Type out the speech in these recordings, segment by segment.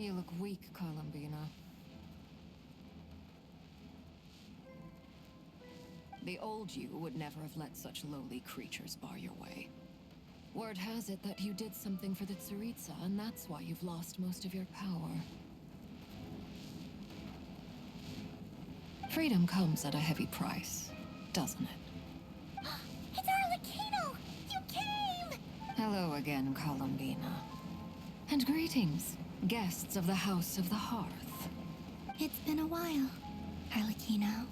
You look weak, Columbina. The old you would never have let such lowly creatures bar your way. Word has it that you did something for the Tsaritsa, and that's why you've lost most of your power. Freedom comes at a heavy price, doesn't it? It's Arlecchino! You came! Hello again, Columbina. And greetings, guests of the House of the Hearth. It's been a while, Arlecchino.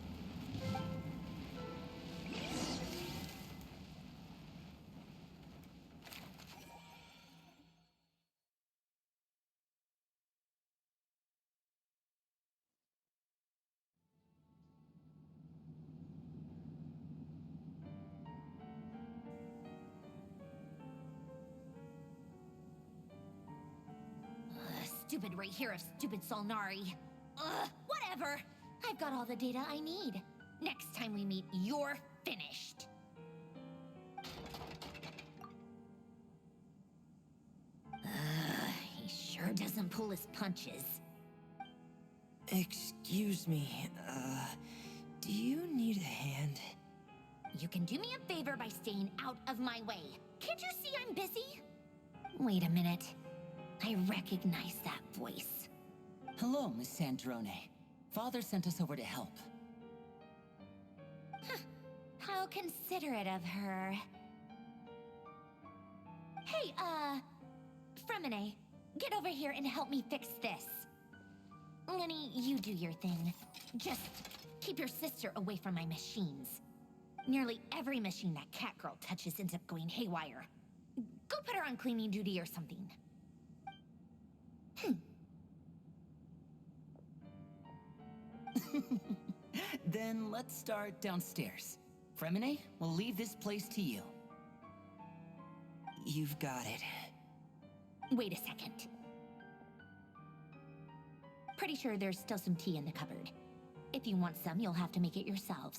Stupid right here of stupid Solnari. Whatever. I've got all the data I need. Next time we meet, you're finished. He sure doesn't pull his punches. Excuse me, do you need a hand? You can do me a favor by staying out of my way. Can't you see I'm busy? Wait a minute. I recognize that voice. Hello, Miss Sandrone. Father sent us over to help. How considerate of her. Hey, Fremine, get over here and help me fix this. Lenny, you do your thing. Just keep your sister away from my machines. Nearly every machine that Catgirl touches ends up going haywire. Go put her on cleaning duty or something. Then let's start downstairs. Fremine, we'll leave this place to you. You've got it. Wait a second. Pretty sure there's still some tea in the cupboard. If you want some, you'll have to make it yourselves.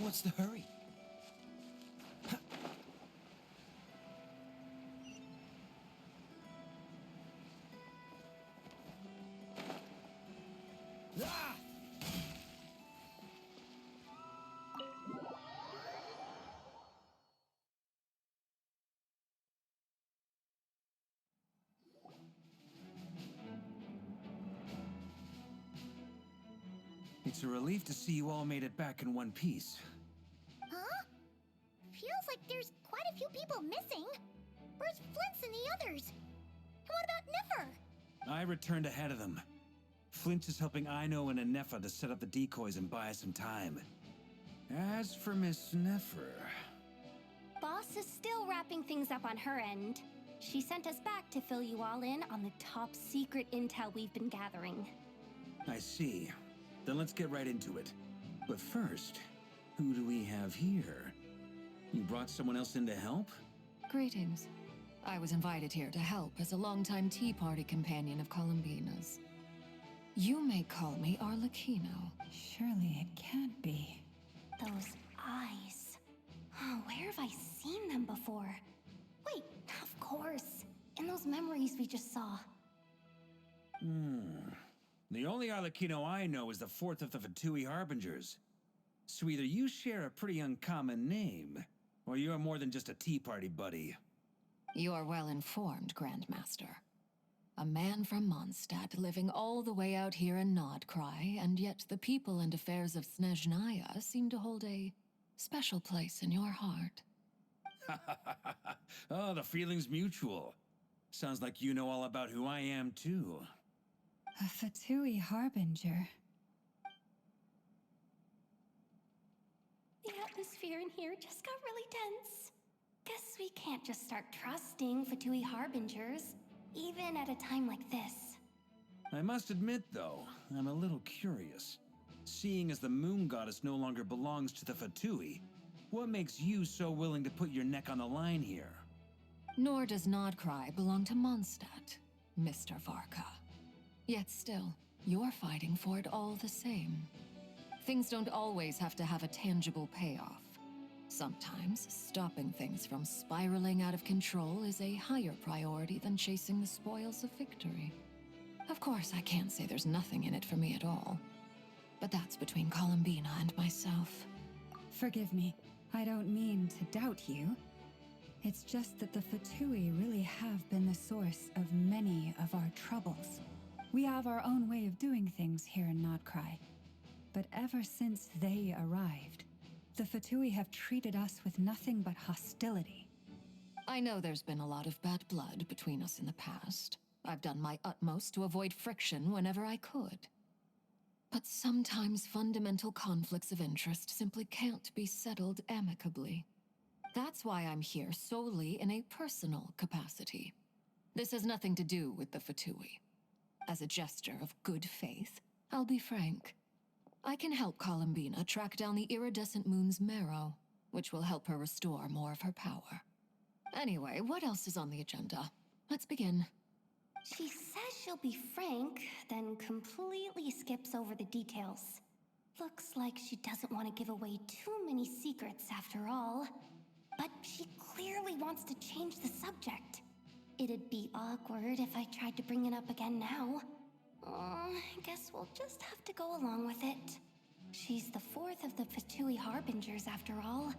What's the hurry? Ah! It's a relief to see you all made it back in one piece. Huh? Feels like there's quite a few people missing. Where's Flint's and the others? And what about Nefer? I returned ahead of them. Flint is helping Aino and Anefa to set up the decoys and buy us some time. As for Miss Nefer... Boss is still wrapping things up on her end. She sent us back to fill you all in on the top secret intel we've been gathering. I see. Then let's get right into it. But first, who do we have here? You brought someone else in to help? Greetings. I was invited here to help as a longtime Tea Party companion of Columbina's. You may call me Arlecchino. Surely it can't be. Those eyes. Oh, where have I seen them before? Wait, of course. In those memories we just saw. The only Arlecchino I know is the fourth of the Fatui Harbingers. So either you share a pretty uncommon name, or you're more than just a Tea Party buddy. You are well informed, Grandmaster. A man from Mondstadt living all the way out here in Nodcry, and yet the people and affairs of Snezhnaya seem to hold a special place in your heart. Oh, the feeling's mutual. Sounds like you know all about who I am, too. A Fatui Harbinger. The atmosphere in here just got really tense. Guess we can't just start trusting Fatui Harbingers, even at a time like this. I must admit, though, I'm a little curious. Seeing as the moon goddess no longer belongs to the Fatui, what makes you so willing to put your neck on the line here? Nor does Nodcry belong to Mondstadt, Mr. Varka. Yet still, you're fighting for it all the same. Things don't always have to have a tangible payoff. Sometimes, stopping things from spiraling out of control is a higher priority than chasing the spoils of victory. Of course, I can't say there's nothing in it for me at all. But that's between Columbina and myself. Forgive me, I don't mean to doubt you. It's just that the Fatui really have been the source of many of our troubles. We have our own way of doing things here in Nodcry. But ever since they arrived, the Fatui have treated us with nothing but hostility. I know there's been a lot of bad blood between us in the past. I've done my utmost to avoid friction whenever I could. But sometimes fundamental conflicts of interest simply can't be settled amicably. That's why I'm here solely in a personal capacity. This has nothing to do with the Fatui. As a gesture of good faith, I'll be frank. I can help Columbina track down the iridescent moon's marrow, which will help her restore more of her power. Anyway, what else is on the agenda? Let's begin. She says she'll be frank, then completely skips over the details. Looks like she doesn't want to give away too many secrets after all. But she clearly wants to change the subject. It'd be awkward if I tried to bring it up again now. I guess we'll just have to go along with it. She's the fourth of the Fatui Harbingers after all.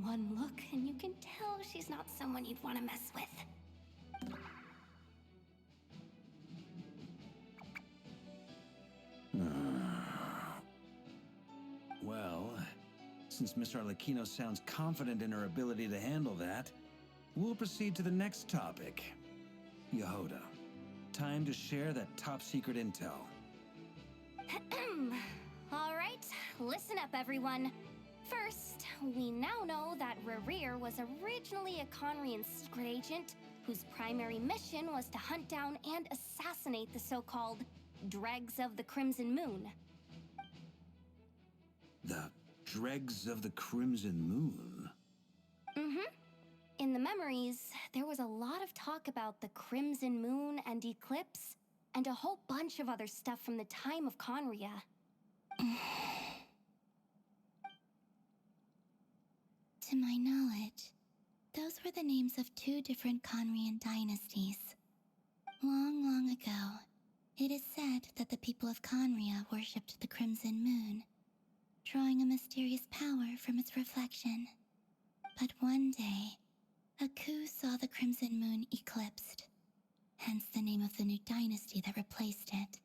One look and you can tell she's not someone you'd want to mess with. Well, since Miss Arlecchino sounds confident in her ability to handle that, we'll proceed to the next topic. Yehoda, time to share that top-secret intel. All right, listen up, everyone. First, we now know that Rerir was originally a Conrian secret agent whose primary mission was to hunt down and assassinate the so-called Dregs of the Crimson Moon. The Dregs of the Crimson Moon? In the memories, there was a lot of talk about the Crimson Moon and Eclipse, and a whole bunch of other stuff from the time of Conria. To my knowledge, those were the names of two different Conrian dynasties. Long, long ago, it is said that the people of Conria worshipped the Crimson Moon, drawing a mysterious power from its reflection. But one day, a coup saw the Crimson Moon eclipsed, hence the name of the new dynasty that replaced it,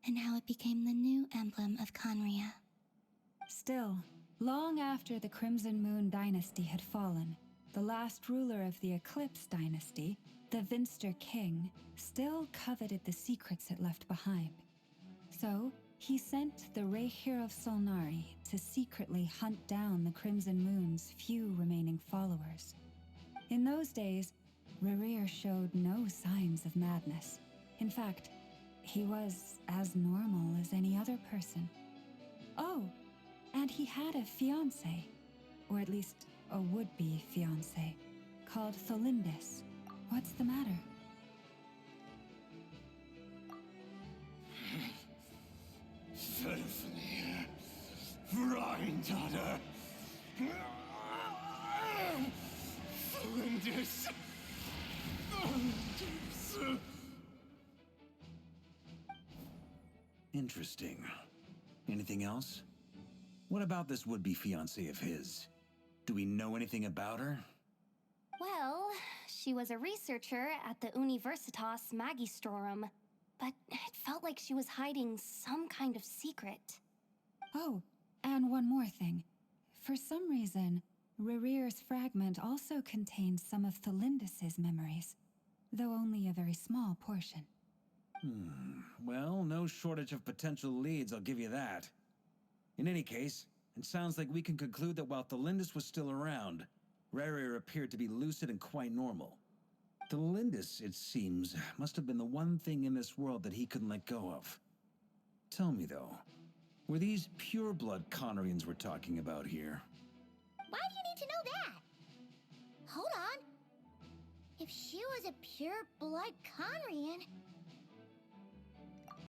and how it became the new emblem of Conria. Still, long after the Crimson Moon dynasty had fallen, the last ruler of the Eclipse dynasty, the Vinster King, still coveted the secrets it left behind. So, he sent the Rehir of Solnari to secretly hunt down the Crimson Moon's few remaining followers. In those days, Rerir showed no signs of madness. In fact, he was as normal as any other person. Oh, and he had a fiancé, or at least a would-be fiancé, called Tholindis. What's the matter? Filthy, Freundaughter. Flinders. Interesting. Anything else? What about this would-be fiancé of his? Do we know anything about her? Well, she she was a researcher at the Universitas Magistrorum, but it felt like she was hiding some kind of secret. Oh, and one more thing. For some reason, Rerear's fragment also contains some of Thelindis' memories, though only a very small portion. Well, no shortage of potential leads, I'll give you that. In any case, it sounds like we can conclude that while Thelindis was still around, Rerir appeared to be lucid and quite normal. Thelindis, it seems, must have been the one thing in this world that he couldn't let go of. Tell me, though, were these pure-blood Conorians we're talking about here? Why do you need to know that? Hold on. If she was a pure-blood Conrian,